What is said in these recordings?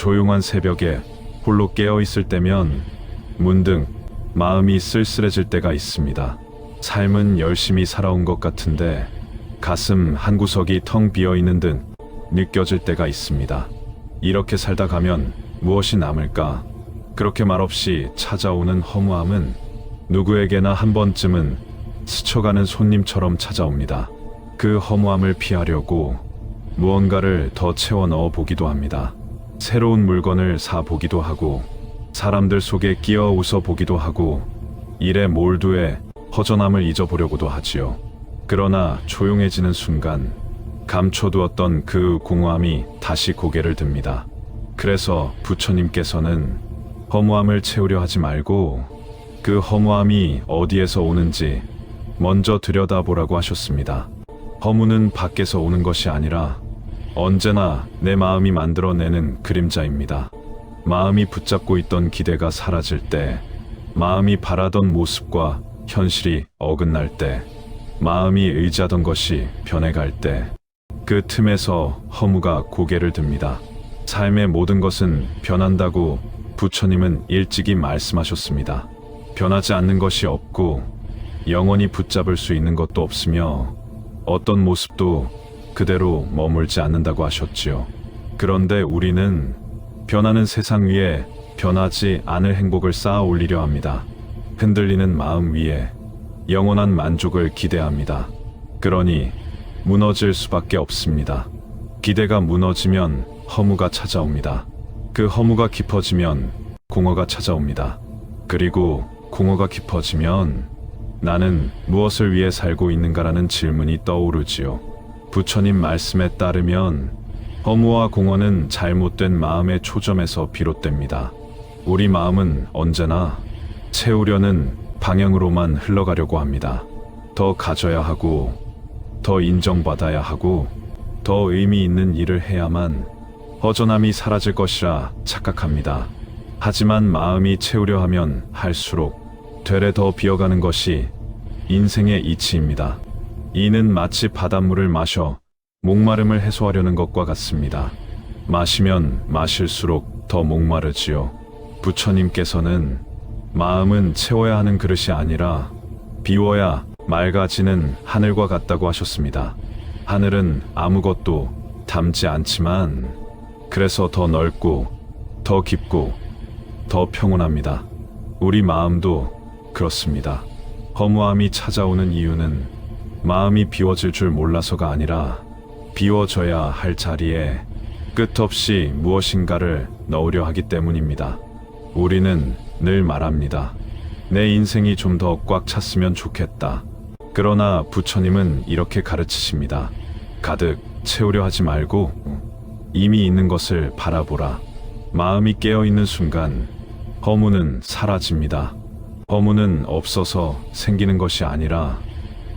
조용한 새벽에 홀로 깨어 있을 때면 문득 마음이 쓸쓸해질 때가 있습니다. 삶은 열심히 살아온 것 같은데 가슴 한 구석이 텅 비어 있는 듯 느껴질 때가 있습니다. 이렇게 살다 가면 무엇이 남을까? 그렇게 말없이 찾아오는 허무함은 누구에게나 한 번쯤은 스쳐가는 손님처럼 찾아옵니다. 그 허무함을 피하려고 무언가를 더 채워 넣어 보기도 합니다. 새로운 물건을 사 보기도 하고 사람들 속에 끼어 웃어 보기도 하고 일에 몰두해 허전함을 잊어보려고도 하지요. 그러나 조용해지는 순간 감춰두었던 그 공허함이 다시 고개를 듭니다. 그래서 부처님께서는 허무함을 채우려 하지 말고 그 허무함이 어디에서 오는지 먼저 들여다보라고 하셨습니다. 허무는 밖에서 오는 것이 아니라 언제나 내 마음이 만들어내는 그림자입니다. 마음이 붙잡고 있던 기대가 사라질 때, 마음이 바라던 모습과 현실이 어긋날 때, 마음이 의지하던 것이 변해갈 때, 그 틈에서 허무가 고개를 듭니다. 삶의 모든 것은 변한다고 부처님은 일찍이 말씀하셨습니다. 변하지 않는 것이 없고 영원히 붙잡을 수 있는 것도 없으며 어떤 모습도 그대로 머물지 않는다고 하셨지요. 그런데 우리는 변하는 세상 위에 변하지 않을 행복을 쌓아 올리려 합니다. 흔들리는 마음 위에 영원한 만족을 기대합니다. 그러니 무너질 수밖에 없습니다. 기대가 무너지면 허무가 찾아옵니다. 그 허무가 깊어지면 공허가 찾아옵니다. 그리고 공허가 깊어지면 나는 무엇을 위해 살고 있는가라는 질문이 떠오르지요. 부처님 말씀에 따르면 허무와 공허는 잘못된 마음의 초점에서 비롯됩니다. 우리 마음은 언제나 채우려는 방향으로만 흘러가려고 합니다. 더 가져야 하고, 더 인정받아야 하고, 더 의미 있는 일을 해야만 허전함이 사라질 것이라 착각합니다. 하지만 마음이 채우려 하면 할수록 되레 더 비어가는 것이 인생의 이치입니다. 이는 마치 바닷물을 마셔 목마름을 해소하려는 것과 같습니다. 마시면 마실수록 더 목마르지요. 부처님께서는 마음은 채워야 하는 그릇이 아니라 비워야 맑아지는 하늘과 같다고 하셨습니다. 하늘은 아무것도 담지 않지만 그래서 더 넓고 더 깊고 더 평온합니다. 우리 마음도 그렇습니다. 허무함이 찾아오는 이유는 마음이 비워질 줄 몰라서가 아니라 비워져야 할 자리에 끝없이 무엇인가를 넣으려 하기 때문입니다. 우리는 늘 말합니다. 내 인생이 좀 더 꽉 찼으면 좋겠다. 그러나 부처님은 이렇게 가르치십니다. 가득 채우려 하지 말고 이미 있는 것을 바라보라. 마음이 깨어있는 순간 허무는 사라집니다. 허무는 없어서 생기는 것이 아니라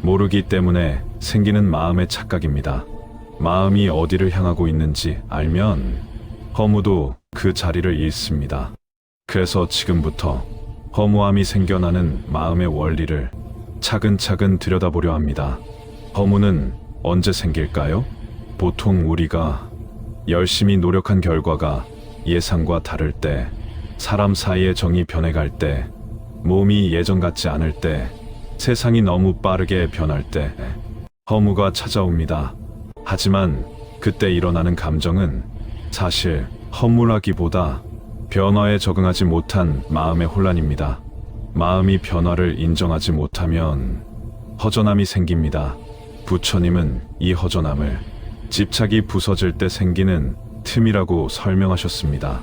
모르기 때문에 생기는 마음의 착각입니다. 마음이 어디를 향하고 있는지 알면 허무도 그 자리를 잃습니다. 그래서 지금부터 허무함이 생겨나는 마음의 원리를 차근차근 들여다보려 합니다. 허무는 언제 생길까요? 보통 우리가 열심히 노력한 결과가 예상과 다를 때, 사람 사이의 정이 변해갈 때, 몸이 예전 같지 않을 때, 세상이 너무 빠르게 변할 때 허무가 찾아옵니다. 하지만 그때 일어나는 감정은 사실 허무라기보다 변화에 적응하지 못한 마음의 혼란입니다. 마음이 변화를 인정하지 못하면 허전함이 생깁니다. 부처님은 이 허전함을 집착이 부서질 때 생기는 틈이라고 설명하셨습니다.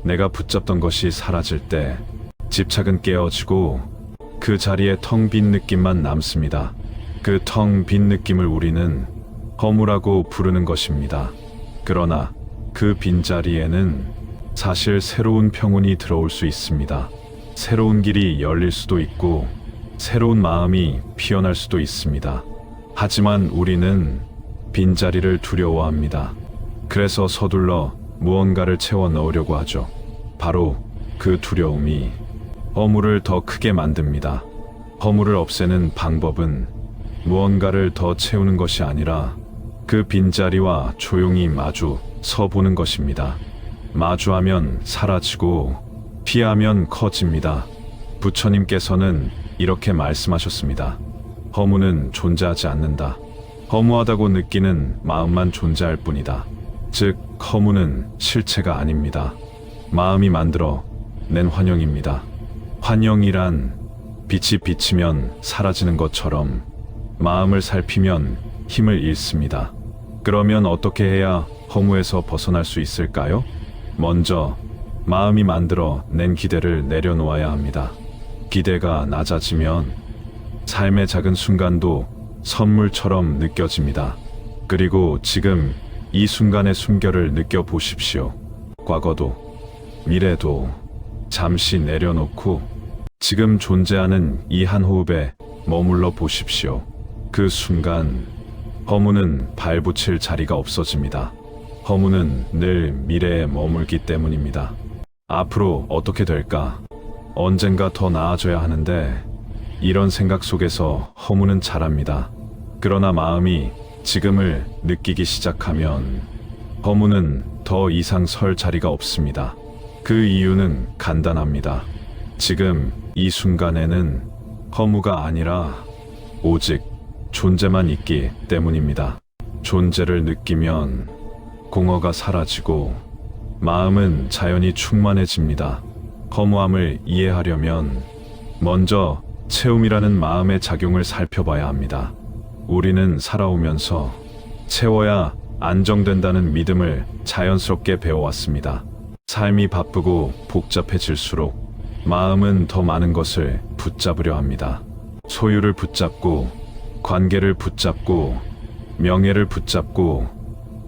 내가 붙잡던 것이 사라질 때 집착은 깨어지고 그 자리에 텅 빈 느낌만 남습니다. 그 텅 빈 느낌을 우리는 허무라고 부르는 것입니다. 그러나 그 빈자리에는 사실 새로운 평온이 들어올 수 있습니다. 새로운 길이 열릴 수도 있고 새로운 마음이 피어날 수도 있습니다. 하지만 우리는 빈자리를 두려워합니다. 그래서 서둘러 무언가를 채워 넣으려고 하죠. 바로 그 두려움이 허무를 더 크게 만듭니다. 허무를 없애는 방법은 무언가를 더 채우는 것이 아니라 그 빈자리와 조용히 마주 서 보는 것입니다. 마주하면 사라지고 피하면 커집니다. 부처님께서는 이렇게 말씀하셨습니다. 허무는 존재하지 않는다. 허무하다고 느끼는 마음만 존재할 뿐이다. 즉, 허무는 실체가 아닙니다. 마음이 만들어 낸 환영입니다. 환영이란 빛이 비치면 사라지는 것처럼 마음을 살피면 힘을 잃습니다. 그러면 어떻게 해야 허무에서 벗어날 수 있을까요? 먼저 마음이 만들어 낸 기대를 내려놓아야 합니다. 기대가 낮아지면 삶의 작은 순간도 선물처럼 느껴집니다. 그리고 지금 이 순간의 순결을 느껴보십시오. 과거도 미래도 잠시 내려놓고 지금 존재하는 이 한 호흡에 머물러 보십시오. 그 순간 허무는 발붙일 자리가 없어집니다. 허무는 늘 미래에 머물기 때문입니다. 앞으로 어떻게 될까? 언젠가 더 나아져야 하는데 이런 생각 속에서 허무는 자랍니다. 그러나 마음이 지금을 느끼기 시작하면 허무는 더 이상 설 자리가 없습니다. 그 이유는 간단합니다. 지금 이 순간에는 허무가 아니라 오직 존재만 있기 때문입니다. 존재를 느끼면 공허가 사라지고 마음은 자연히 충만해집니다. 허무함을 이해하려면 먼저 채움이라는 마음의 작용을 살펴봐야 합니다. 우리는 살아오면서 채워야 안정된다는 믿음을 자연스럽게 배워왔습니다. 삶이 바쁘고 복잡해질수록 마음은 더 많은 것을 붙잡으려 합니다. 소유를 붙잡고, 관계를 붙잡고, 명예를 붙잡고,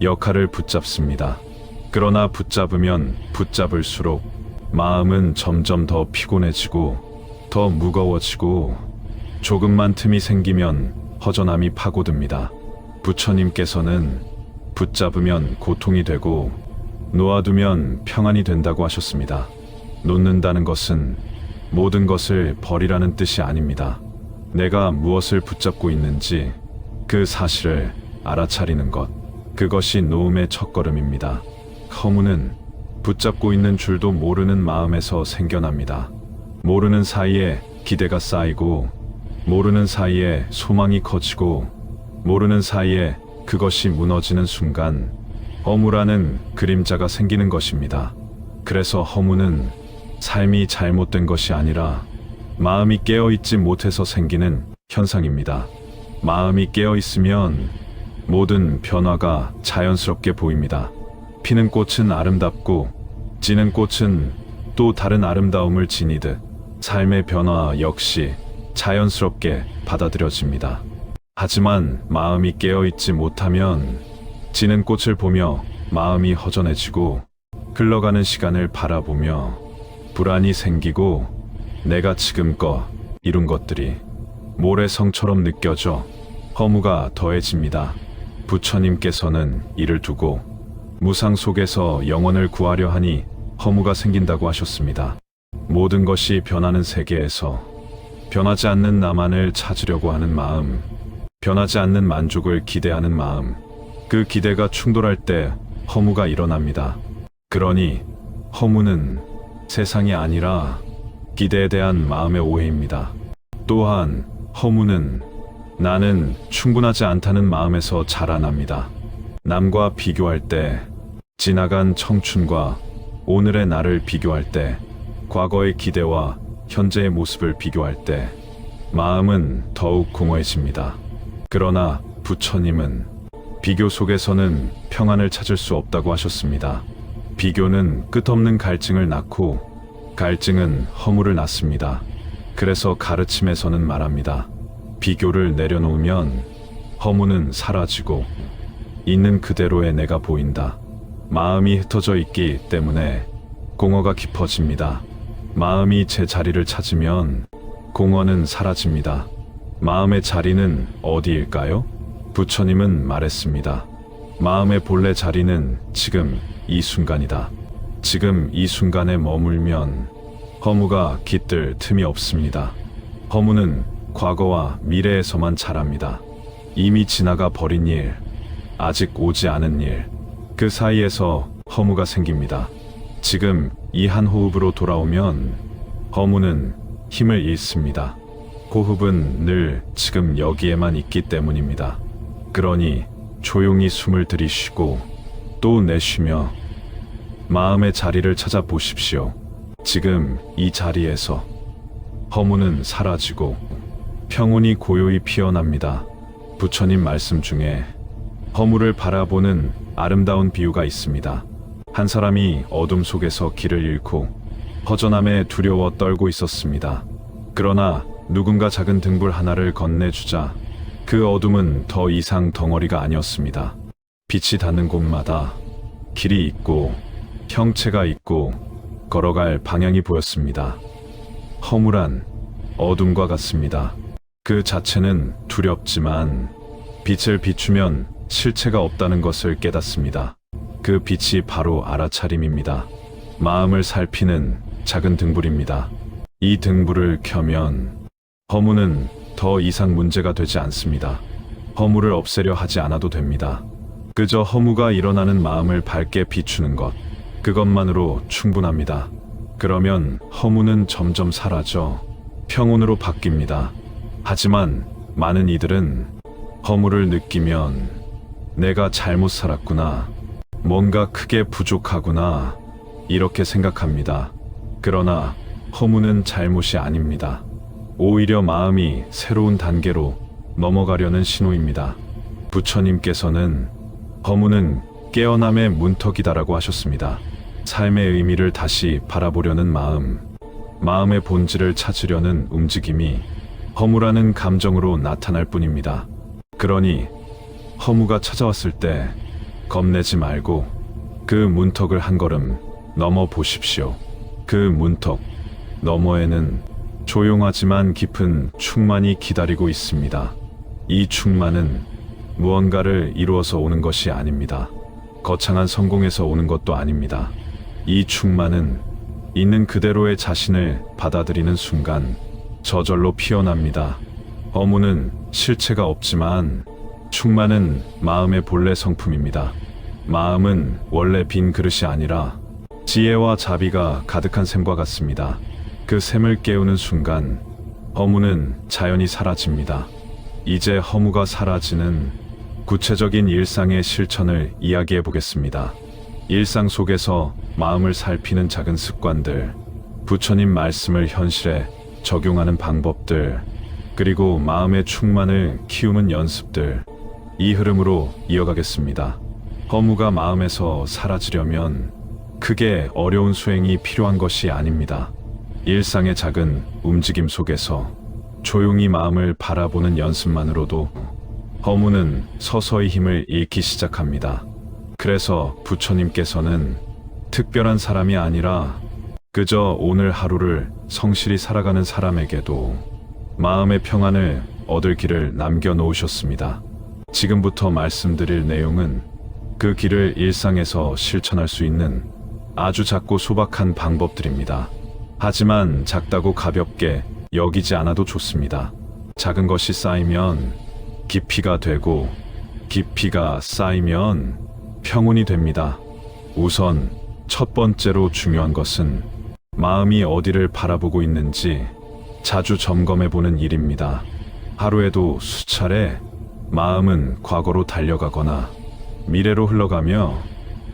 역할을 붙잡습니다. 그러나 붙잡으면 붙잡을수록 마음은 점점 더 피곤해지고, 더 무거워지고, 조금만 틈이 생기면 허전함이 파고듭니다. 부처님께서는 붙잡으면 고통이 되고, 놓아두면 평안이 된다고 하셨습니다. 놓는다는 것은 모든 것을 버리라는 뜻이 아닙니다. 내가 무엇을 붙잡고 있는지 그 사실을 알아차리는 것, 그것이 놓음의 첫걸음입니다. 허무는 붙잡고 있는 줄도 모르는 마음에서 생겨납니다. 모르는 사이에 기대가 쌓이고, 모르는 사이에 소망이 커지고, 모르는 사이에 그것이 무너지는 순간 허무라는 그림자가 생기는 것입니다. 그래서 허무는 삶이 잘못된 것이 아니라 마음이 깨어있지 못해서 생기는 현상입니다. 마음이 깨어있으면 모든 변화가 자연스럽게 보입니다. 피는 꽃은 아름답고 지는 꽃은 또 다른 아름다움을 지니듯 삶의 변화 역시 자연스럽게 받아들여집니다. 하지만 마음이 깨어있지 못하면 지는 꽃을 보며 마음이 허전해지고 흘러가는 시간을 바라보며 불안이 생기고 내가 지금껏 이룬 것들이 모래성처럼 느껴져 허무가 더해집니다. 부처님께서는 이를 두고 무상 속에서 영혼을 구하려 하니 허무가 생긴다고 하셨습니다. 모든 것이 변하는 세계에서 변하지 않는 나만을 찾으려고 하는 마음, 변하지 않는 만족을 기대하는 마음, 그 기대가 충돌할 때 허무가 일어납니다. 그러니 허무는 세상이 아니라 기대에 대한 마음의 오해입니다. 또한 허무는 나는 충분하지 않다는 마음에서 자라납니다. 남과 비교할 때, 지나간 청춘과 오늘의 나를 비교할 때, 과거의 기대와 현재의 모습을 비교할 때 마음은 더욱 공허해집니다. 그러나 부처님은 비교 속에서는 평안을 찾을 수 없다고 하셨습니다. 비교는 끝없는 갈증을 낳고 갈증은 허무를 낳습니다. 그래서 가르침에서는 말합니다. 비교를 내려놓으면 허무는 사라지고 있는 그대로의 내가 보인다. 마음이 흩어져 있기 때문에 공허가 깊어집니다. 마음이 제 자리를 찾으면 공허는 사라집니다. 마음의 자리는 어디일까요? 부처님은 말했습니다. 마음의 본래 자리는 지금 이 순간이다. 지금 이 순간에 머물면 허무가 깃들 틈이 없습니다. 허무는 과거와 미래에서만 자랍니다. 이미 지나가 버린 일, 아직 오지 않은 일, 그 사이에서 허무가 생깁니다. 지금 이 한 호흡으로 돌아오면 허무는 힘을 잃습니다. 호흡은 늘 지금 여기에만 있기 때문입니다. 그러니 조용히 숨을 들이쉬고 또 내쉬며 마음의 자리를 찾아보십시오. 지금 이 자리에서 허무는 사라지고 평온이 고요히 피어납니다. 부처님 말씀 중에 허무를 바라보는 아름다운 비유가 있습니다. 한 사람이 어둠 속에서 길을 잃고 허전함에 두려워 떨고 있었습니다. 그러나 누군가 작은 등불 하나를 건네주자 그 어둠은 더 이상 덩어리가 아니었습니다. 빛이 닿는 곳마다 길이 있고 형체가 있고 걸어갈 방향이 보였습니다. 허무란 어둠과 같습니다. 그 자체는 두렵지만 빛을 비추면 실체가 없다는 것을 깨닫습니다. 그 빛이 바로 알아차림입니다. 마음을 살피는 작은 등불입니다. 이 등불을 켜면 허무는 더 이상 문제가 되지 않습니다. 허무를 없애려 하지 않아도 됩니다. 그저 허무가 일어나는 마음을 밝게 비추는 것, 그것만으로 충분합니다. 그러면 허무는 점점 사라져 평온으로 바뀝니다. 하지만 많은 이들은 허무를 느끼면 내가 잘못 살았구나, 뭔가 크게 부족하구나, 이렇게 생각합니다. 그러나 허무는 잘못이 아닙니다. 오히려 마음이 새로운 단계로 넘어가려는 신호입니다. 부처님께서는 허무는 깨어남의 문턱이다라고 하셨습니다. 삶의 의미를 다시 바라보려는 마음, 마음의 본질을 찾으려는 움직임이 허무라는 감정으로 나타날 뿐입니다. 그러니 허무가 찾아왔을 때 겁내지 말고 그 문턱을 한 걸음 넘어 보십시오. 그 문턱 너머에는 조용하지만 깊은 충만이 기다리고 있습니다. 이 충만은 무언가를 이루어서 오는 것이 아닙니다. 거창한 성공에서 오는 것도 아닙니다. 이 충만은 있는 그대로의 자신을 받아들이는 순간 저절로 피어납니다. 허무는 실체가 없지만 충만은 마음의 본래 성품입니다. 마음은 원래 빈 그릇이 아니라 지혜와 자비가 가득한 샘과 같습니다. 그 샘을 깨우는 순간 허무는 자연히 사라집니다. 이제 허무가 사라지는 구체적인 일상의 실천을 이야기해 보겠습니다. 일상 속에서 마음을 살피는 작은 습관들, 부처님 말씀을 현실에 적용하는 방법들, 그리고 마음의 충만을 키우는 연습들, 이 흐름으로 이어가겠습니다. 허무가 마음에서 사라지려면 크게 어려운 수행이 필요한 것이 아닙니다. 일상의 작은 움직임 속에서 조용히 마음을 바라보는 연습만으로도 허무는 서서히 힘을 잃기 시작합니다. 그래서 부처님께서는 특별한 사람이 아니라 그저 오늘 하루를 성실히 살아가는 사람에게도 마음의 평안을 얻을 길을 남겨놓으셨습니다. 지금부터 말씀드릴 내용은 그 길을 일상에서 실천할 수 있는 아주 작고 소박한 방법들입니다. 하지만 작다고 가볍게 여기지 않아도 좋습니다. 작은 것이 쌓이면 깊이가 되고 깊이가 쌓이면 평온이 됩니다. 우선 첫 번째로 중요한 것은 마음이 어디를 바라보고 있는지 자주 점검해 보는 일입니다. 하루에도 수차례 마음은 과거로 달려가거나 미래로 흘러가며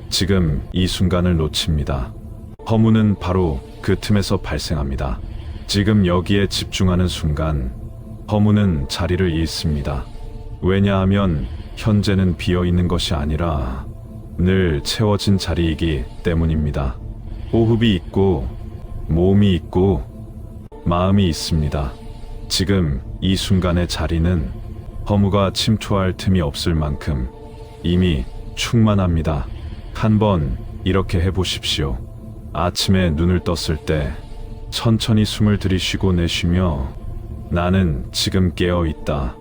지금 이 순간을 놓칩니다. 허무는 바로 그 틈에서 발생합니다. 지금 여기에 집중하는 순간 허무는 자리를 잃습니다. 왜냐하면 현재는 비어 있는 것이 아니라 늘 채워진 자리이기 때문입니다. 호흡이 있고 몸이 있고 마음이 있습니다. 지금 이 순간의 자리는 허무가 침투할 틈이 없을 만큼 이미 충만합니다. 한번 이렇게 해보십시오. 아침에 눈을 떴을 때 천천히 숨을 들이쉬고 내쉬며 나는 지금 깨어 있다,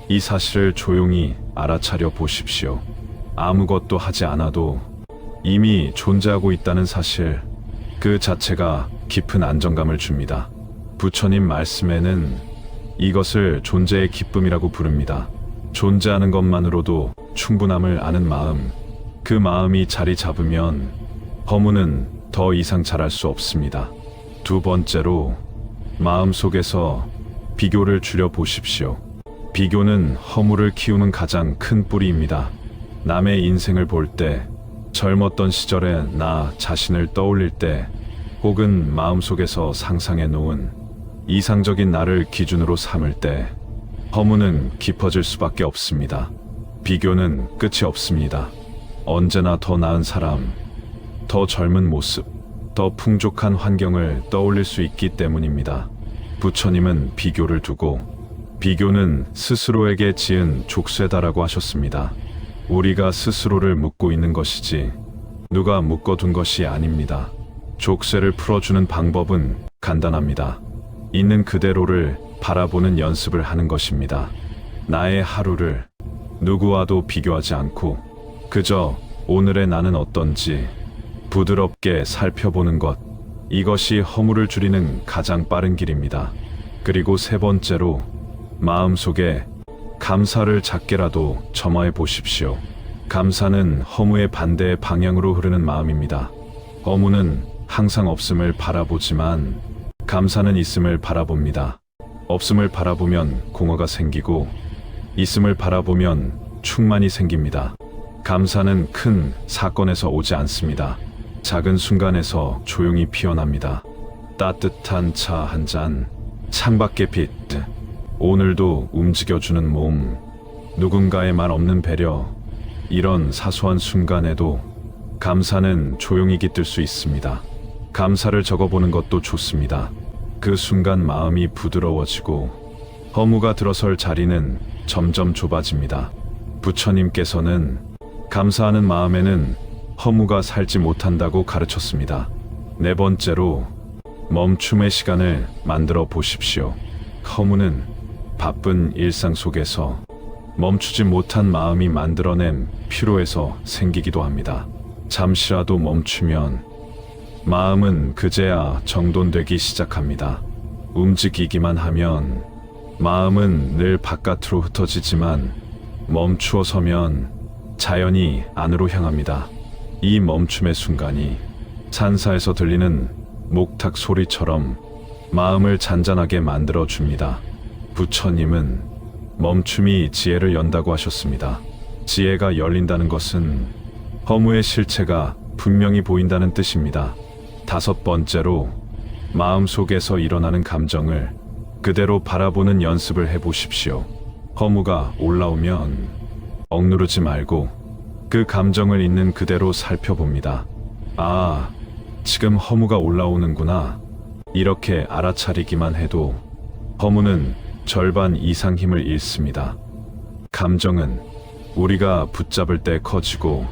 이 사실을 조용히 알아차려 보십시오. 아무것도 하지 않아도 이미 존재하고 있다는 사실, 그 자체가 깊은 안정감을 줍니다. 부처님 말씀에는 이것을 존재의 기쁨이라고 부릅니다. 존재하는 것만으로도 충분함을 아는 마음, 그 마음이 자리 잡으면 허무는 더 이상 잘할 수 없습니다. 두 번째로, 마음속에서 비교를 줄여보십시오. 비교는 허물을 키우는 가장 큰 뿌리입니다. 남의 인생을 볼 때, 젊었던 시절의 나 자신을 떠올릴 때, 혹은 마음속에서 상상해 놓은 이상적인 나를 기준으로 삼을 때, 허무는 깊어질 수밖에 없습니다. 비교는 끝이 없습니다. 언제나 더 나은 사람, 더 젊은 모습, 더 풍족한 환경을 떠올릴 수 있기 때문입니다. 부처님은 비교를 두고 비교는 스스로에게 지은 족쇄다라고 하셨습니다. 우리가 스스로를 묶고 있는 것이지 누가 묶어둔 것이 아닙니다. 족쇄를 풀어주는 방법은 간단합니다. 있는 그대로를 바라보는 연습을 하는 것입니다. 나의 하루를 누구와도 비교하지 않고 그저 오늘의 나는 어떤지 부드럽게 살펴보는 것, 이것이 허물을 줄이는 가장 빠른 길입니다. 그리고 세 번째로, 마음속에 감사를 작게라도 점화해 보십시오. 감사는 허무의 반대의 방향으로 흐르는 마음입니다. 허무는 항상 없음을 바라보지만 감사는 있음을 바라봅니다. 없음을 바라보면 공허가 생기고 있음을 바라보면 충만이 생깁니다. 감사는 큰 사건에서 오지 않습니다. 작은 순간에서 조용히 피어납니다. 따뜻한 차 한 잔, 창밖의 빛, 오늘도 움직여주는 몸, 누군가의 말 없는 배려, 이런 사소한 순간에도 감사는 조용히 깃들 수 있습니다. 감사를 적어보는 것도 좋습니다. 그 순간 마음이 부드러워지고 허무가 들어설 자리는 점점 좁아집니다. 부처님께서는 감사하는 마음에는 허무가 살지 못한다고 가르쳤습니다. 네 번째로, 멈춤의 시간을 만들어 보십시오. 허무는 바쁜 일상 속에서 멈추지 못한 마음이 만들어낸 피로에서 생기기도 합니다. 잠시라도 멈추면 마음은 그제야 정돈되기 시작합니다. 움직이기만 하면 마음은 늘 바깥으로 흩어지지만 멈추어 서면 자연히 안으로 향합니다. 이 멈춤의 순간이 산사에서 들리는 목탁 소리처럼 마음을 잔잔하게 만들어 줍니다. 부처님은 멈춤이 지혜를 연다고 하셨습니다. 지혜가 열린다는 것은 허무의 실체가 분명히 보인다는 뜻입니다. 다섯 번째로, 마음속에서 일어나는 감정을 그대로 바라보는 연습을 해보십시오. 허무가 올라오면 억누르지 말고 그 감정을 있는 그대로 살펴봅니다. 아, 지금 허무가 올라오는구나. 이렇게 알아차리기만 해도 허무는 절반 이상 힘을 잃습니다. 감정은 우리가 붙잡을 때 커지고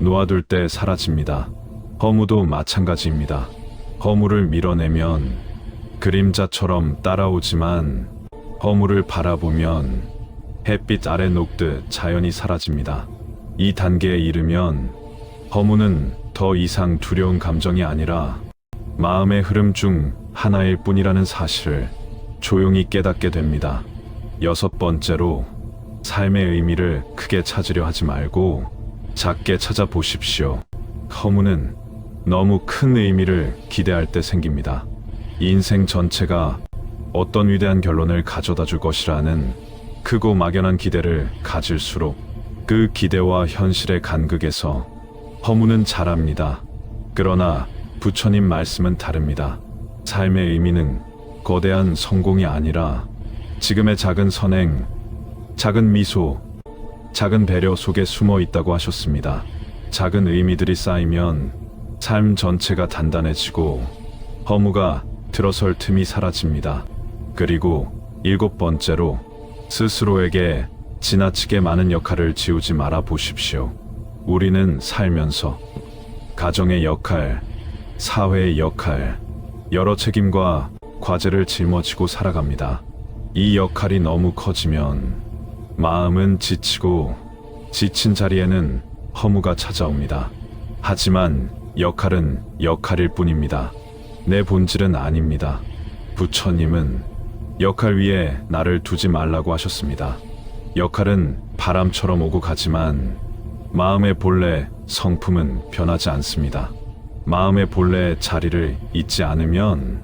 놓아둘 때 사라집니다. 허무도 마찬가지입니다. 허무를 밀어내면 그림자처럼 따라오지만 허무를 바라보면 햇빛 아래 녹듯 자연히 사라집니다. 이 단계에 이르면 허무는 더 이상 두려운 감정이 아니라 마음의 흐름 중 하나일 뿐이라는 사실을 조용히 깨닫게 됩니다. 여섯 번째로, 삶의 의미를 크게 찾으려 하지 말고 작게 찾아보십시오. 허무는 너무 큰 의미를 기대할 때 생깁니다. 인생 전체가 어떤 위대한 결론을 가져다 줄 것이라는 크고 막연한 기대를 가질수록 그 기대와 현실의 간극에서 허무는 자랍니다. 그러나 부처님 말씀은 다릅니다. 삶의 의미는 거대한 성공이 아니라 지금의 작은 선행, 작은 미소, 작은 배려 속에 숨어 있다고 하셨습니다. 작은 의미들이 쌓이면 삶 전체가 단단해지고 허무가 들어설 틈이 사라집니다. 그리고 일곱 번째로, 스스로에게 지나치게 많은 역할을 지우지 말아 보십시오. 우리는 살면서 가정의 역할, 사회의 역할, 여러 책임과 과제를 짊어지고 살아갑니다. 이 역할이 너무 커지면 마음은 지치고 지친 자리에는 허무가 찾아옵니다. 하지만 역할은 역할일 뿐입니다. 내 본질은 아닙니다. 부처님은 역할 위에 나를 두지 말라고 하셨습니다. 역할은 바람처럼 오고 가지만 마음의 본래 성품은 변하지 않습니다. 마음의 본래의 자리를 잊지 않으면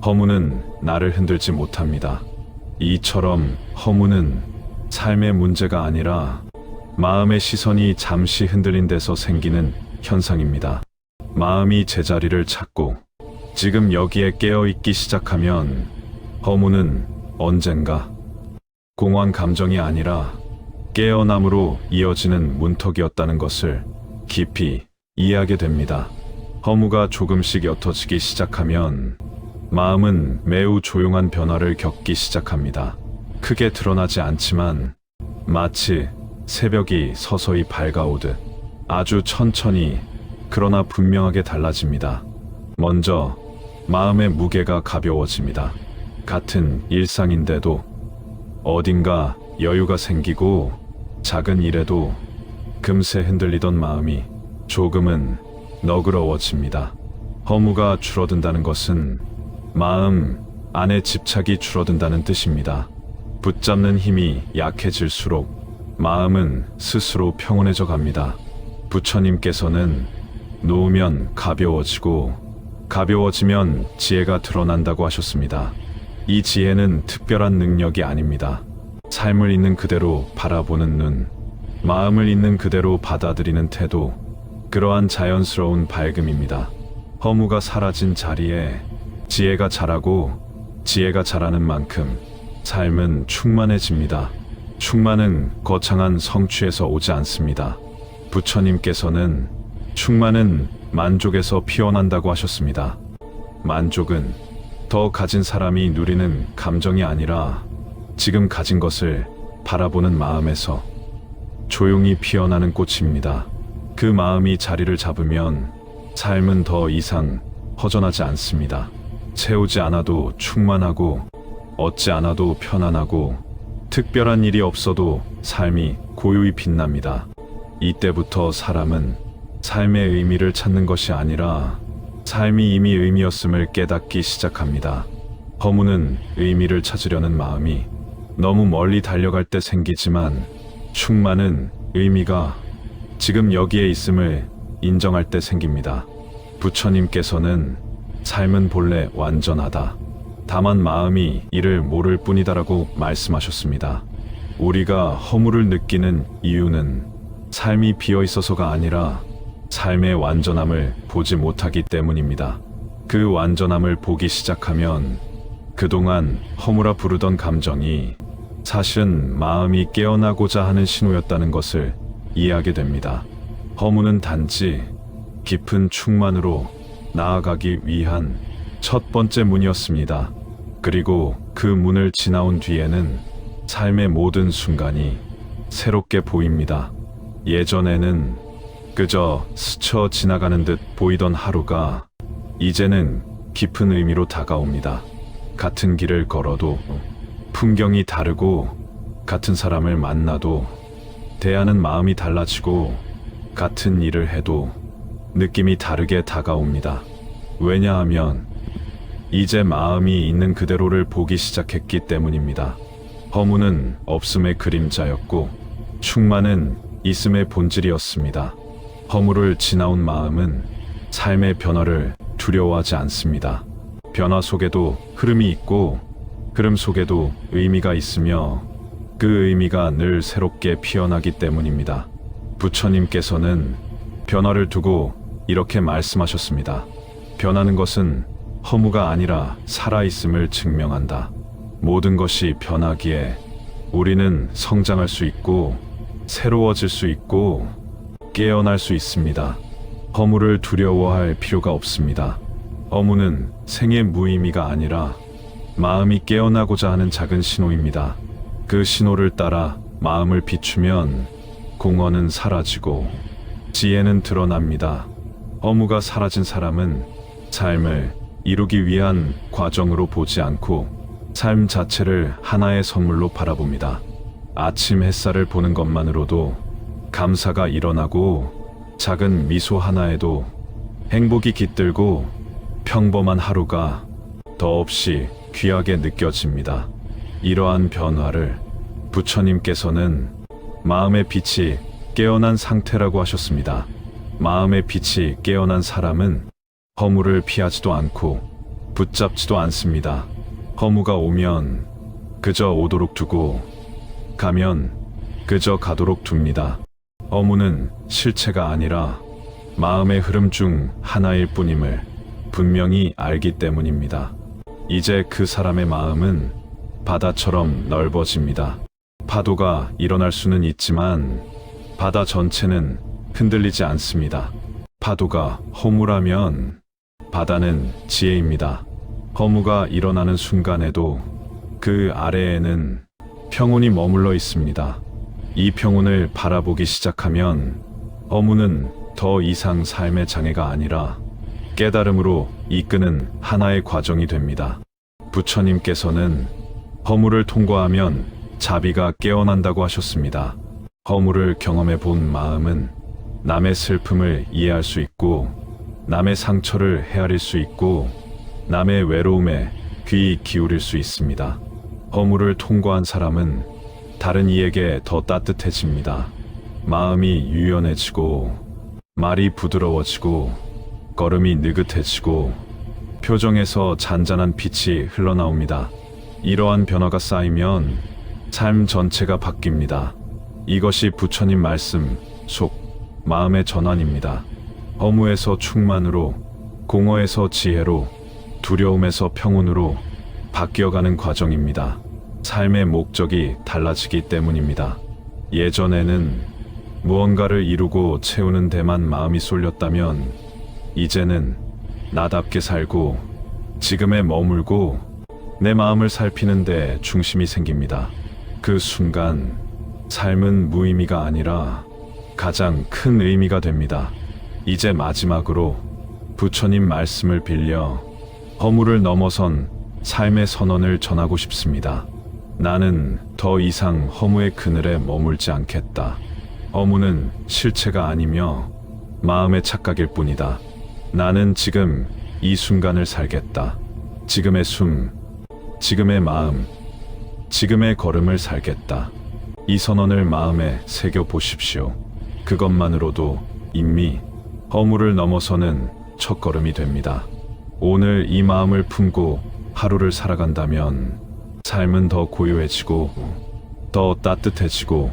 허무는 나를 흔들지 못합니다. 이처럼 허무는 삶의 문제가 아니라 마음의 시선이 잠시 흔들린 데서 생기는 현상입니다. 마음이 제자리를 찾고 지금 여기에 깨어있기 시작하면 허무는 언젠가 공허한 감정이 아니라 깨어남으로 이어지는 문턱이었다는 것을 깊이 이해하게 됩니다. 허무가 조금씩 옅어지기 시작하면 마음은 매우 조용한 변화를 겪기 시작합니다. 크게 드러나지 않지만 마치 새벽이 서서히 밝아오듯 아주 천천히 그러나 분명하게 달라집니다. 먼저 마음의 무게가 가벼워집니다. 같은 일상인데도 어딘가 여유가 생기고 작은 일에도 금세 흔들리던 마음이 조금은 너그러워집니다. 허무가 줄어든다는 것은 마음 안에 집착이 줄어든다는 뜻입니다. 붙잡는 힘이 약해질수록 마음은 스스로 평온해져 갑니다. 부처님께서는 놓으면 가벼워지고 가벼워지면 지혜가 드러난다고 하셨습니다. 이 지혜는 특별한 능력이 아닙니다. 삶을 있는 그대로 바라보는 눈, 마음을 있는 그대로 받아들이는 태도, 그러한 자연스러운 밝음입니다. 허무가 사라진 자리에 지혜가 자라고 지혜가 자라는 만큼 삶은 충만해집니다. 충만은 거창한 성취에서 오지 않습니다. 부처님께서는 충만은 만족에서 피어난다고 하셨습니다. 만족은 더 가진 사람이 누리는 감정이 아니라 지금 가진 것을 바라보는 마음에서 조용히 피어나는 꽃입니다. 그 마음이 자리를 잡으면 삶은 더 이상 허전하지 않습니다. 채우지 않아도 충만하고 얻지 않아도 편안하고 특별한 일이 없어도 삶이 고요히 빛납니다. 이때부터 사람은 삶의 의미를 찾는 것이 아니라 삶이 이미 의미였음을 깨닫기 시작합니다. 허무는 의미를 찾으려는 마음이 너무 멀리 달려갈 때 생기지만 충만은 의미가 지금 여기에 있음을 인정할 때 생깁니다. 부처님께서는 삶은 본래 완전하다. 다만 마음이 이를 모를 뿐이다라고 말씀하셨습니다. 우리가 허무를 느끼는 이유는 삶이 비어 있어서가 아니라 삶의 완전함을 보지 못하기 때문입니다. 그 완전함을 보기 시작하면 그동안 허무라 부르던 감정이 사실은 마음이 깨어나고자 하는 신호였다는 것을 이해하게 됩니다. 허무는 단지 깊은 충만으로 나아가기 위한 첫 번째 문이었습니다. 그리고 그 문을 지나온 뒤에는 삶의 모든 순간이 새롭게 보입니다. 예전에는 그저 스쳐 지나가는 듯 보이던 하루가 이제는 깊은 의미로 다가옵니다. 같은 길을 걸어도 풍경이 다르고 같은 사람을 만나도 대하는 마음이 달라지고 같은 일을 해도 느낌이 다르게 다가옵니다. 왜냐하면 이제 마음이 있는 그대로를 보기 시작했기 때문입니다. 허무는 없음의 그림자였고 충만은 있음의 본질이었습니다. 허무를 지나온 마음은 삶의 변화를 두려워하지 않습니다. 변화 속에도 흐름이 있고 흐름 속에도 의미가 있으며 그 의미가 늘 새롭게 피어나기 때문입니다. 부처님께서는 변화를 두고 이렇게 말씀하셨습니다. 변하는 것은 허무가 아니라 살아있음을 증명한다. 모든 것이 변하기에 우리는 성장할 수 있고 새로워질 수 있고 깨어날 수 있습니다. 허무를 두려워할 필요가 없습니다. 허무는 생의 무의미가 아니라 마음이 깨어나고자 하는 작은 신호입니다. 그 신호를 따라 마음을 비추면 공허는 사라지고 지혜는 드러납니다. 허무가 사라진 사람은 삶을 이루기 위한 과정으로 보지 않고 삶 자체를 하나의 선물로 바라봅니다. 아침 햇살을 보는 것만으로도 감사가 일어나고 작은 미소 하나에도 행복이 깃들고 평범한 하루가 더없이 귀하게 느껴집니다. 이러한 변화를 부처님께서는 마음의 빛이 깨어난 상태라고 하셨습니다. 마음의 빛이 깨어난 사람은 허무를 피하지도 않고 붙잡지도 않습니다. 허무가 오면 그저 오도록 두고 가면 그저 가도록 둡니다. 허무는 실체가 아니라 마음의 흐름 중 하나일 뿐임을 분명히 알기 때문입니다. 이제 그 사람의 마음은 바다처럼 넓어집니다. 파도가 일어날 수는 있지만 바다 전체는 흔들리지 않습니다. 파도가 허무라면 바다는 지혜입니다. 허무가 일어나는 순간에도 그 아래에는 평온이 머물러 있습니다. 이 평온을 바라보기 시작하면 허무는 더 이상 삶의 장애가 아니라 깨달음으로 이끄는 하나의 과정이 됩니다. 부처님께서는 허무를 통과하면 자비가 깨어난다고 하셨습니다. 허무를 경험해 본 마음은 남의 슬픔을 이해할 수 있고, 남의 상처를 헤아릴 수 있고, 남의 외로움에 귀 기울일 수 있습니다. 허무를 통과한 사람은 다른 이에게 더 따뜻해집니다. 마음이 유연해지고, 말이 부드러워지고, 걸음이 느긋해지고, 표정에서 잔잔한 빛이 흘러나옵니다. 이러한 변화가 쌓이면 삶 전체가 바뀝니다. 이것이 부처님 말씀 속 마음의 전환입니다. 허무에서 충만으로, 공허에서 지혜로, 두려움에서 평온으로 바뀌어가는 과정입니다. 삶의 목적이 달라지기 때문입니다. 예전에는 무언가를 이루고 채우는 데만 마음이 쏠렸다면 이제는 나답게 살고 지금에 머물고 내 마음을 살피는 데 중심이 생깁니다. 그 순간 삶은 무의미가 아니라 가장 큰 의미가 됩니다. 이제 마지막으로 부처님 말씀을 빌려 허무를 넘어선 삶의 선언을 전하고 싶습니다. 나는 더 이상 허무의 그늘에 머물지 않겠다. 허무는 실체가 아니며 마음의 착각일 뿐이다. 나는 지금 이 순간을 살겠다. 지금의 숨, 지금의 마음, 지금의 걸음을 살겠다. 이 선언을 마음에 새겨 보십시오. 그것만으로도 이미 허무를 넘어서는 첫걸음이 됩니다. 오늘 이 마음을 품고 하루를 살아간다면 삶은 더 고요해지고 더 따뜻해지고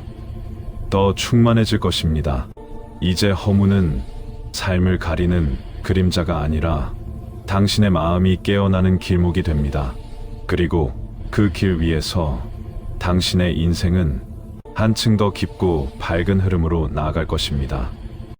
더 충만해질 것입니다. 이제 허무는 삶을 가리는 그림자가 아니라 당신의 마음이 깨어나는 길목이 됩니다. 그리고 그 길 위에서 당신의 인생은 한층 더 깊고 밝은 흐름으로 나아갈 것입니다.